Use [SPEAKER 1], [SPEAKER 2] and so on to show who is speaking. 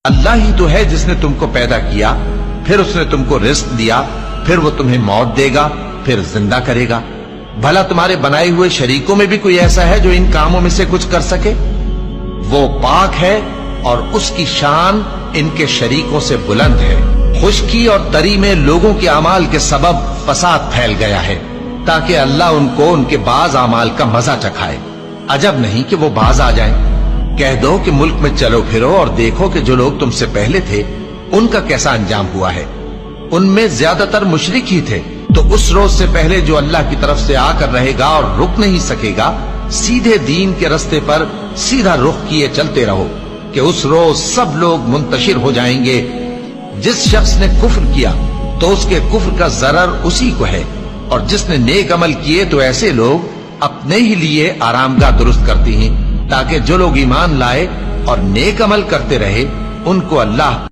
[SPEAKER 1] اللہ ہی تو ہے جس نے تم کو پیدا کیا، پھر اس نے تم کو رزق دیا، پھر وہ تمہیں موت دے گا، پھر زندہ کرے گا۔ بھلا تمہارے بنائے ہوئے شریکوں میں بھی کوئی ایسا ہے جو ان کاموں میں سے کچھ کر سکے؟ وہ پاک ہے اور اس کی شان ان کے شریکوں سے بلند ہے۔ خشکی اور تری میں لوگوں کے اعمال کے سبب فساد پھیل گیا ہے، تاکہ اللہ ان کو ان کے بعض اعمال کا مزہ چکھائے۔ عجب نہیں کہ وہ باز آ جائیں۔ کہہ دو کہ ملک میں چلو پھرو اور دیکھو کہ جو لوگ تم سے پہلے تھے ان کا کیسا انجام ہوا ہے۔ ان میں زیادہ تر مشرک ہی تھے، تو اس روز سے پہلے جو اللہ کی طرف سے آ کر رہے گا اور رک نہیں سکے گا، سیدھے دین کے رستے پر سیدھا رخ کیے چلتے رہو، کہ اس روز سب لوگ منتشر ہو جائیں گے۔ جس شخص نے کفر کیا تو اس کے کفر کا ضرر اسی کو ہے، اور جس نے نیک عمل کیے تو ایسے لوگ اپنے ہی لیے آرامگاہ درست کرتی ہیں، تاکہ جو لوگ ایمان لائے اور نیک عمل کرتے رہے ان کو اللہ